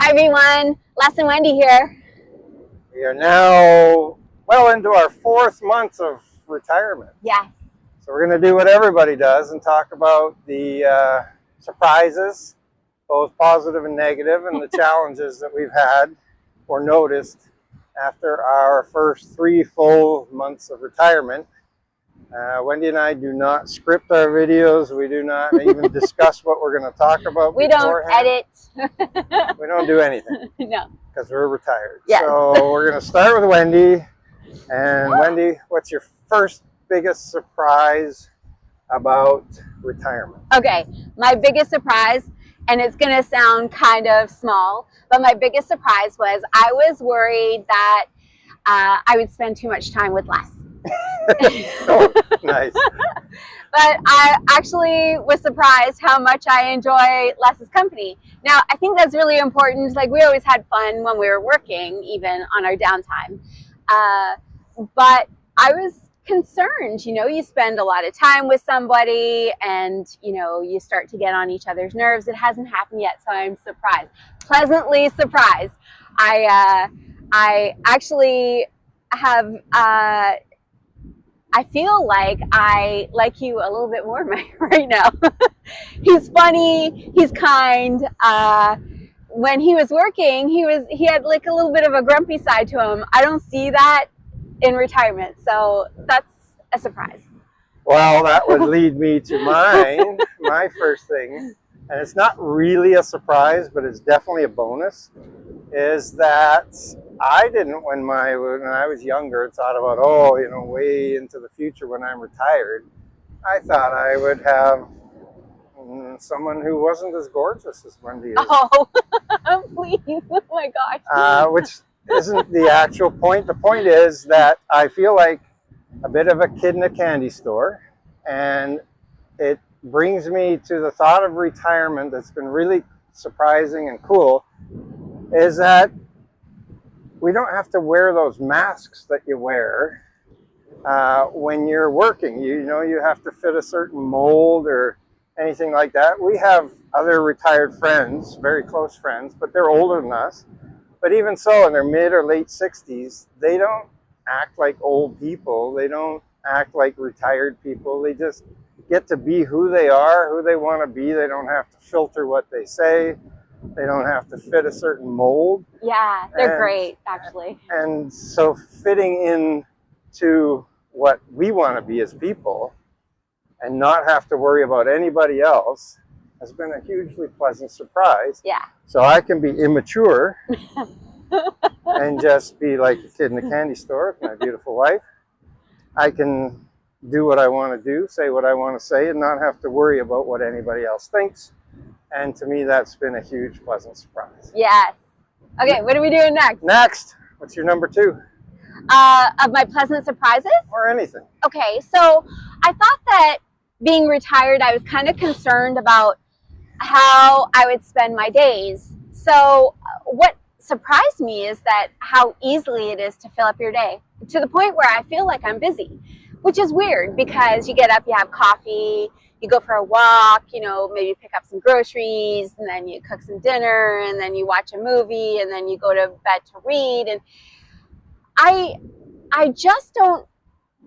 Hi everyone, Les and Wendy here. We are now well into our 4th month of retirement. Yes. So we're going to do what everybody does and talk about the surprises, both positive and negative, and the challenges that we've had or noticed after our first 3 full months of retirement. Wendy and I do not script our videos. We do not even discuss what we're going to talk about. We beforehand. don't edit. We don't do anything. No. Because we're retired. Yes. So we're going to start with Wendy. And Wendy, what's your first biggest surprise about retirement? Okay, my biggest surprise, and it's going to sound kind of small, but my biggest surprise was I was worried that I would spend too much time with Les. Oh, nice. But I actually was surprised how much I enjoy Les's company. Now, I think that's really important. Like, we always had fun when we were working, even on our downtime. But I was concerned, you spend a lot of time with somebody and, you start to get on each other's nerves. It hasn't happened yet, so I'm surprised. Pleasantly surprised. I actually have... I feel like I like you a little bit more right now. He's funny, he's kind. When he was working, he had like a little bit of a grumpy side to him. I don't see that in retirement, so that's a surprise. Well, that would lead me to my first thing, and it's not really a surprise, but it's definitely a bonus, is that I didn't, when I was younger, thought about, way into the future when I'm retired. I thought I would have someone who wasn't as gorgeous as Wendy is. Oh, please. Oh my gosh. Which isn't the actual point. The point is that I feel like a bit of a kid in a candy store, and it brings me to the thought of retirement that's been really surprising and cool, is that we don't have to wear those masks that you wear when you're working. You have to fit a certain mold or anything like that. We have other retired friends, very close friends, but they're older than us. But even so, in their mid or late 60s, they don't act like old people. They don't act like retired people. They just get to be who they are, who they want to be. They don't have to filter what they say. They don't have to fit a certain mold. Yeah, they're great, actually. And so fitting into what we want to be as people and not have to worry about anybody else has been a hugely pleasant surprise. Yeah. So I can be immature and just be like a kid in a candy store with my beautiful wife. I can do what I want to do, say what I want to say, and not have to worry about what anybody else thinks. And to me, that's been a huge, pleasant surprise. Yes. Okay, what are we doing next? Next, what's your number 2? Of my pleasant surprises? Or anything. Okay, so I thought that being retired, I was kind of concerned about how I would spend my days. So what surprised me is that how easily it is to fill up your day, to the point where I feel like I'm busy, which is weird because you get up, you have coffee, you go for a walk, maybe pick up some groceries, and then you cook some dinner, and then you watch a movie, and then you go to bed to read. And I just don't,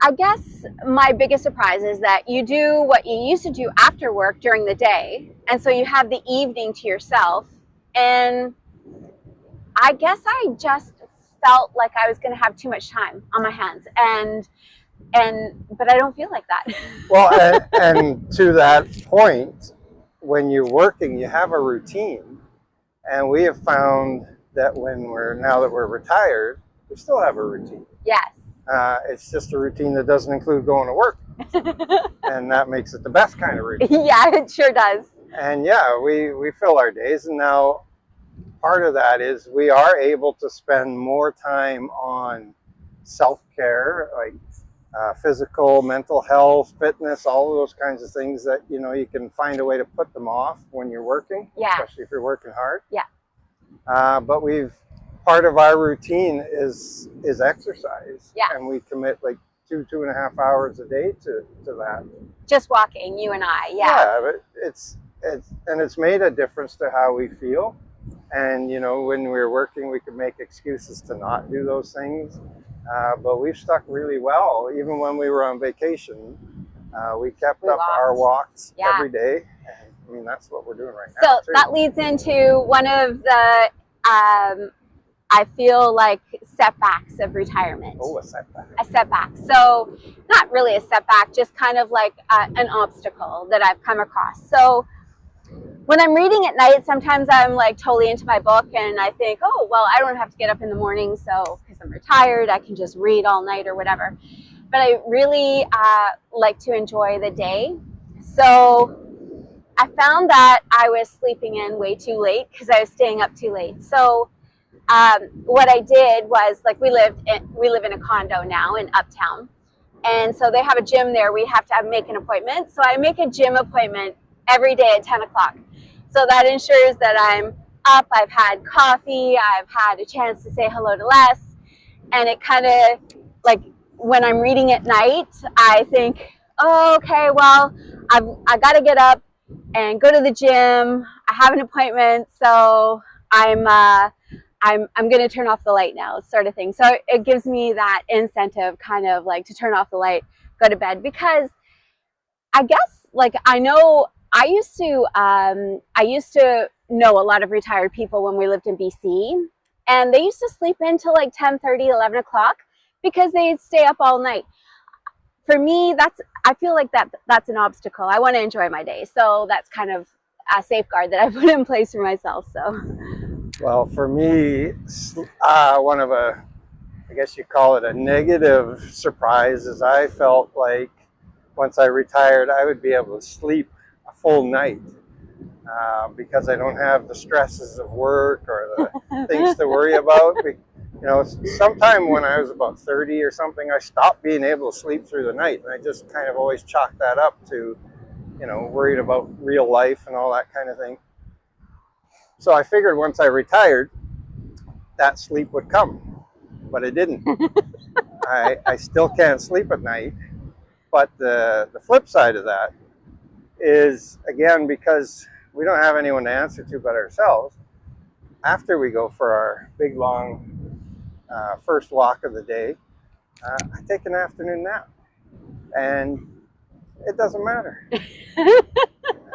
I guess my biggest surprise is that you do what you used to do after work during the day, and so you have the evening to yourself. And I guess I just felt like I was going to have too much time on my hands, but I don't feel like that. Well, and to that point, when you're working, you have a routine, and we have found that now that we're retired, we still have a routine. Yes. It's just a routine that doesn't include going to work, and that makes it the best kind of routine. Yeah, it sure does. And yeah, we fill our days, and now part of that is we are able to spend more time on self-care, like physical, mental health, fitness, all of those kinds of things that, you can find a way to put them off when you're working, yeah, especially if you're working hard. Yeah. But part of our routine is exercise. Yeah. And we commit like 2.5 hours a day to that. Just walking, you and I, yeah. Yeah, but it's made a difference to how we feel. And, you know, when we were working, we could make excuses to not do those things. But we've stuck really well. Even when we were on vacation, we kept up our walks every day. And I mean, that's what we're doing right now. So that leads into one of the, I feel like, setbacks of retirement. Oh, a setback. A setback. So not really a setback, just kind of like an obstacle that I've come across. So when I'm reading at night, sometimes I'm like totally into my book and I think, oh, well, I don't have to get up in the morning, so because I'm retired, I can just read all night or whatever. But I really like to enjoy the day. So I found that I was sleeping in way too late because I was staying up too late. So what I did was, like, we live in a condo now in Uptown. And so they have a gym there. We have to make an appointment. So I make a gym appointment every day at 10 o'clock. So that ensures that I'm up, I've had coffee, I've had a chance to say hello to Les. And it kind of, like, when I'm reading at night, I think, oh, okay, well, I got to get up and go to the gym. I have an appointment, so I'm going to turn off the light now, sort of thing. So it gives me that incentive, kind of like, to turn off the light, go to bed, because I guess, like, I know I used to know a lot of retired people when we lived in BC, and they used to sleep until like 10:30, 11 o'clock because they'd stay up all night. For me, I feel like that's an obstacle. I want to enjoy my day, so that's kind of a safeguard that I put in place for myself. So, well, for me, one of I guess you call it a negative surprise, is I felt like once I retired, I would be able to sleep a full night because I don't have the stresses of work or the things to worry about. You know, sometime when I was about 30 or something, I stopped being able to sleep through the night, and I just kind of always chalked that up to, you know, worried about real life and all that kind of thing. So I figured once I retired, that sleep would come, but it didn't. I still can't sleep at night. But the flip side of that is, again, because we don't have anyone to answer to but ourselves, after we go for our big, long first walk of the day, I take an afternoon nap. And it doesn't matter.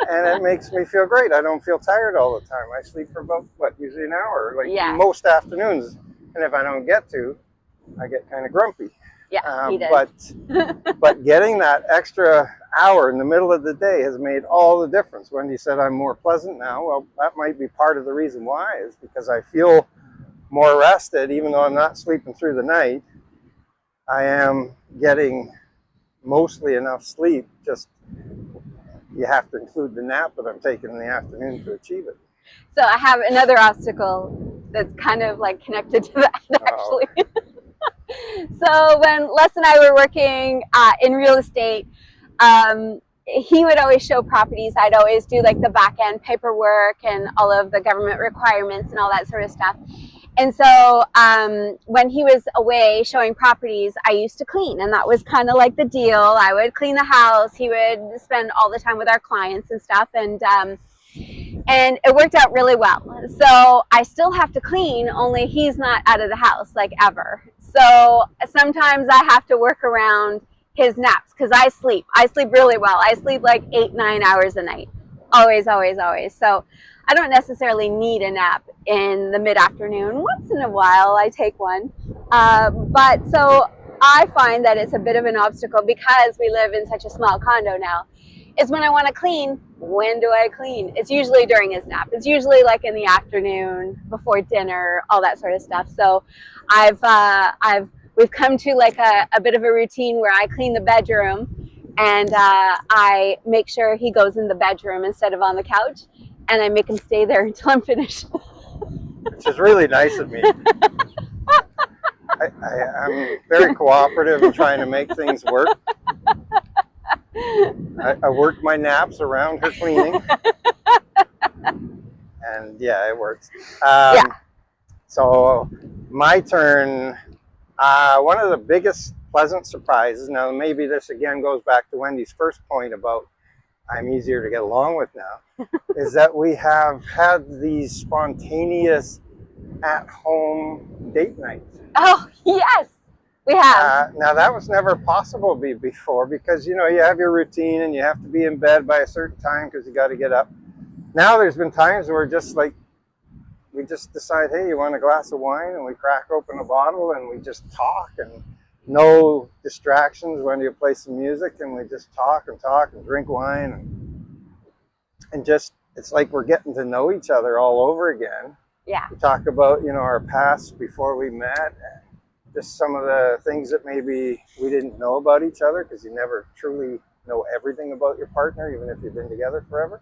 And it makes me feel great. I don't feel tired all the time. I sleep for about, usually an hour, most afternoons. And if I don't get to, I get kind of grumpy. Yeah, he does. But getting that extra hour in the middle of the day has made all the difference. Wendy said I'm more pleasant now. Well, that might be part of the reason why, is because I feel more rested. Even though I'm not sleeping through the night, I am getting mostly enough sleep. Just you have to include the nap that I'm taking in the afternoon to achieve it. So I have another obstacle that's kind of like connected to that, actually. So when Les and I were working in real estate, he would always show properties. I'd always do like the back end paperwork and all of the government requirements and all that sort of stuff. And so when he was away showing properties, I used to clean, and that was kind of like the deal. I would clean the house. He would spend all the time with our clients and stuff, and it worked out really well. So I still have to clean, only he's not out of the house, like, ever. So sometimes I have to work around his naps, because I sleep really well. I sleep like 8-9 hours a night, always, always, always. So I don't necessarily need a nap in the mid-afternoon. Once in a while I take one, but so I find that it's a bit of an obstacle, because we live in such a small condo now, is when I want to clean. When do I clean? It's usually during his nap. It's usually like in the afternoon, before dinner, all that sort of stuff. So we've come to like a bit of a routine where I clean the bedroom, and I make sure he goes in the bedroom instead of on the couch, and I make him stay there until I'm finished. Which is really nice of me. I'm very cooperative in trying to make things work. I work my naps around her cleaning. And yeah, it works. So my turn, one of the biggest pleasant surprises, now maybe this again goes back to Wendy's first point about I'm easier to get along with now, is that we have had these spontaneous at-home date nights. Oh, yes, we have. Now that was never possible before because you have your routine and you have to be in bed by a certain time because you got to get up. Now there's been times where just like we just decide, hey, you want a glass of wine, and we crack open a bottle and we just talk, and no distractions when you play some music, and we just talk and drink wine and just it's like we're getting to know each other all over again. Yeah. We talk about our past before we met, just some of the things that maybe we didn't know about each other because you never truly know everything about your partner, even if you've been together forever.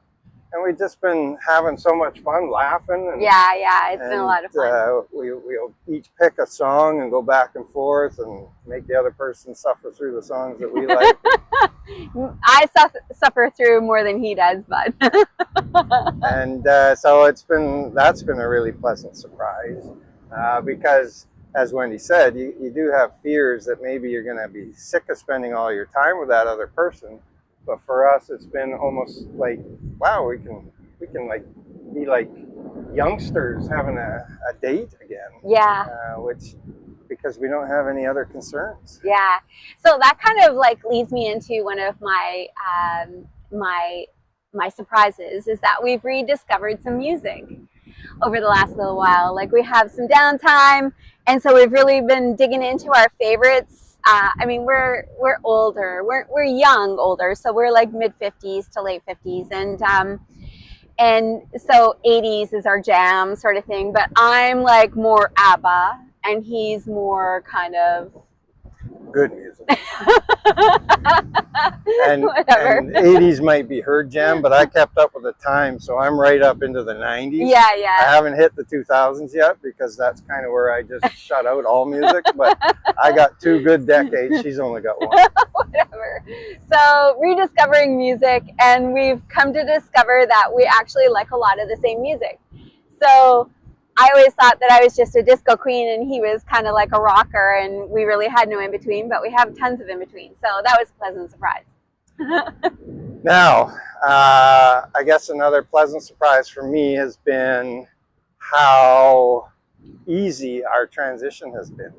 And we've just been having so much fun laughing. And, Yeah, it's been a lot of fun. We'll each pick a song and go back and forth and make the other person suffer through the songs that we like. I suffer through more than he does, but. And so that's been a really pleasant surprise because, as Wendy said, you do have fears that maybe you're going to be sick of spending all your time with that other person. But for us, it's been almost like, wow, we can like be like youngsters having a date again. Yeah. Because we don't have any other concerns. Yeah. So that kind of like leads me into one of my my surprises is that we've rediscovered some music over the last little while. Like we have some downtime, and so we've really been digging into our favorites. I mean, we're older, we're young older, so we're like mid 50s to late 50s, and so 80s is our jam sort of thing. But I'm like more ABBA, and he's more kind of good music. and 80s might be her jam, but I kept up with the time, so I'm right up into the 90s. Yeah. I haven't hit the 2000s yet because that's kind of where I just shut out all music, but I got 2 good decades. She's only got 1. Whatever. So rediscovering music, and we've come to discover that we actually like a lot of the same music. So I always thought that I was just a disco queen and he was kind of like a rocker, and we really had no in between, but we have tons of in between. So that was a pleasant surprise. Now, I guess another pleasant surprise for me has been how easy our transition has been.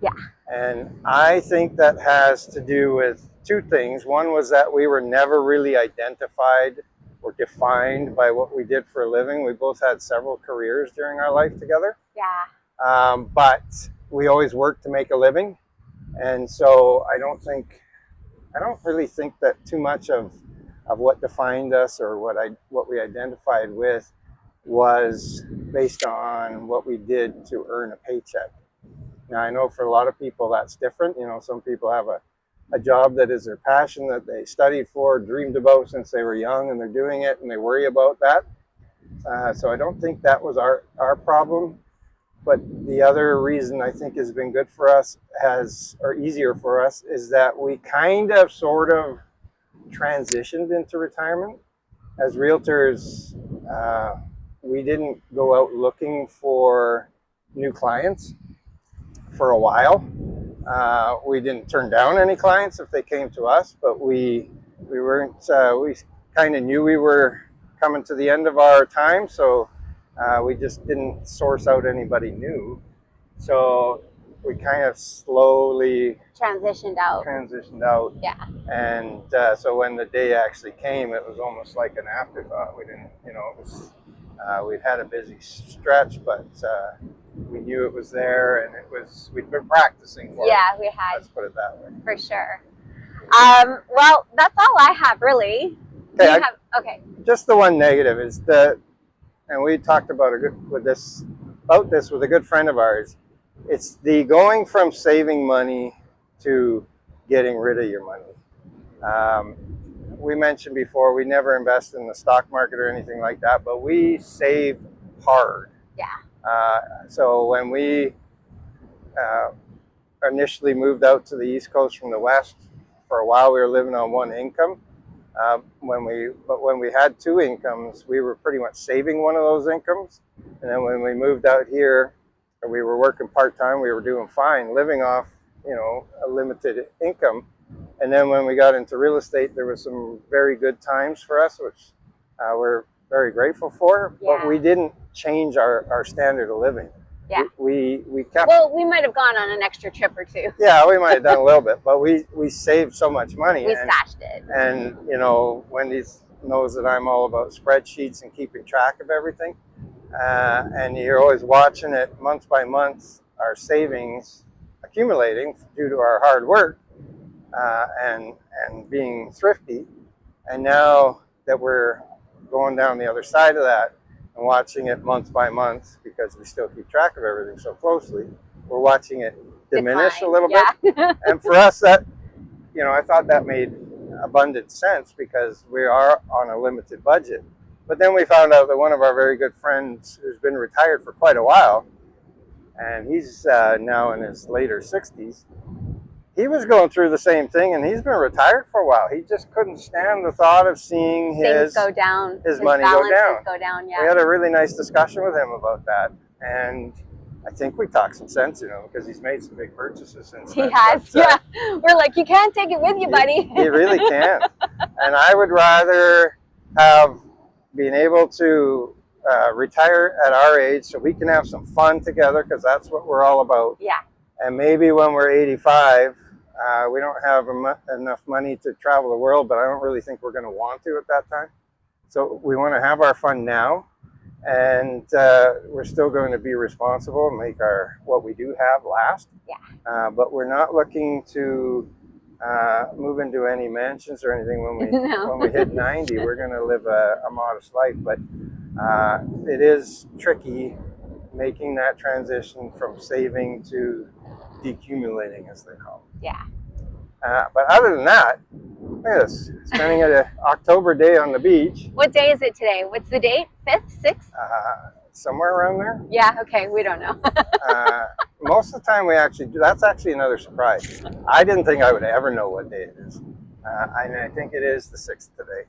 Yeah. And I think that has to do with 2 things. One was that we were never really identified or defined by what we did for a living. We both had several careers during our life together. Yeah. But we always worked to make a living. And so I don't really think that too much of what defined us or what we identified with was based on what we did to earn a paycheck. Now, I know for a lot of people that's different. Some people have a job that is their passion, that they studied for, dreamed about since they were young, and they're doing it and they worry about that. So I don't think that was our problem. But the other reason I think has been good for us or easier for us is that we kind of sort of transitioned into retirement. As realtors, we didn't go out looking for new clients for a while. We didn't turn down any clients if they came to us, but we kind of knew we were coming to the end of our time, so we just didn't source out anybody new. So we kind of slowly transitioned out. Yeah. And so when the day actually came, it was almost like an afterthought. We didn't, it was, we'd had a busy stretch, but we knew it was there, and we'd been practicing for it. Yeah, we had. Let's put it that way. For sure. Well, that's all I have, really. Okay. Okay. Just the one negative is and we talked about this with a good friend of ours. It's the going from saving money to getting rid of your money. We mentioned before, we never invest in the stock market or anything like that, but we save hard. Yeah. So when we initially moved out to the East Coast from the West, for a while we were living on one income. When we had 2 incomes, we were pretty much saving one of those incomes. And then when we moved out here, we were working part-time, we were doing fine, living off, a limited income. And then when we got into real estate, there was some very good times for us, which we're very grateful for. Yeah. But we didn't change our standard of living. Yeah. We kept. Well, we might have gone on an extra trip or two. Yeah, we might have done a little bit, but we saved so much money. We stashed it. And you know, Wendy knows that I'm all about spreadsheets and keeping track of everything. And you're always watching it month by month, our savings accumulating due to our hard work and being thrifty. And now that we're going down the other side of that and watching it month by month, because we still keep track of everything so closely, we're watching it diminish a little bit. And for us, that, you know, I thought that made abundant sense because we are on a limited budget. But then we found out that one of our very good friends who's been retired for quite a while, and he's now in his later 60s, he was going through the same thing, and he's been retired for a while. He just couldn't stand the thought of seeing his go down, his money go down. Yeah. We had a really nice discussion with him about that, and I think we talked some sense, you know, because he's made some big purchases since then. He has, but, yeah. We're like, you can't take it with you, buddy. He really can't. And I would rather have been able to retire at our age so we can have some fun together, because that's what we're all about. Yeah. And maybe when we're 85, we don't have enough money to travel the world, but I don't really think we're going to want to at that time. So we want to have our fun now, and we're still going to be responsible and make what we do have last. Yeah. But we're not looking to move into any mansions or anything when we hit 90. We're going to live a modest life, but it is tricky making that transition from saving to decumulating, as they call it. Yeah. But other than that, look at this, spending an October day on the beach. What day is it today? What's the date? 5th, 6th? Somewhere around there. Yeah, okay, we don't know. Most of the time we actually do. That's actually another surprise. I didn't think I would ever know what day it is. I think it is the 6th today.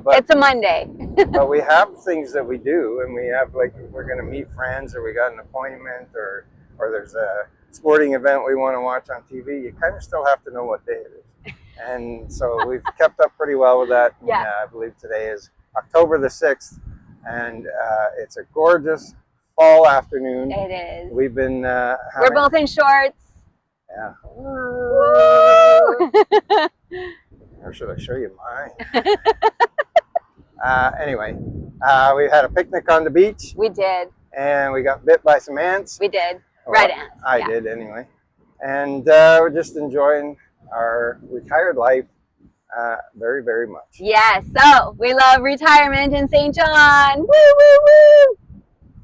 But it's a Monday. But we have things that we do, and we have, like, we're going to meet friends, or we got an appointment, or there's a sporting event we want to watch on TV. You kind of still have to know what day it is. And so we've kept up pretty well with that. Yeah. And, I believe today is October the 6th, and it's a gorgeous fall afternoon. It is. We've been we're both in shorts. Yeah. Woo! Or should I show you mine? Anyway, we had a picnic on the beach. We did. And we got bit by some ants. We did. Red ants. I did anyway. And we're just enjoying our retired life very, very much. Yes. So we love retirement in St. John. Woo, woo, woo.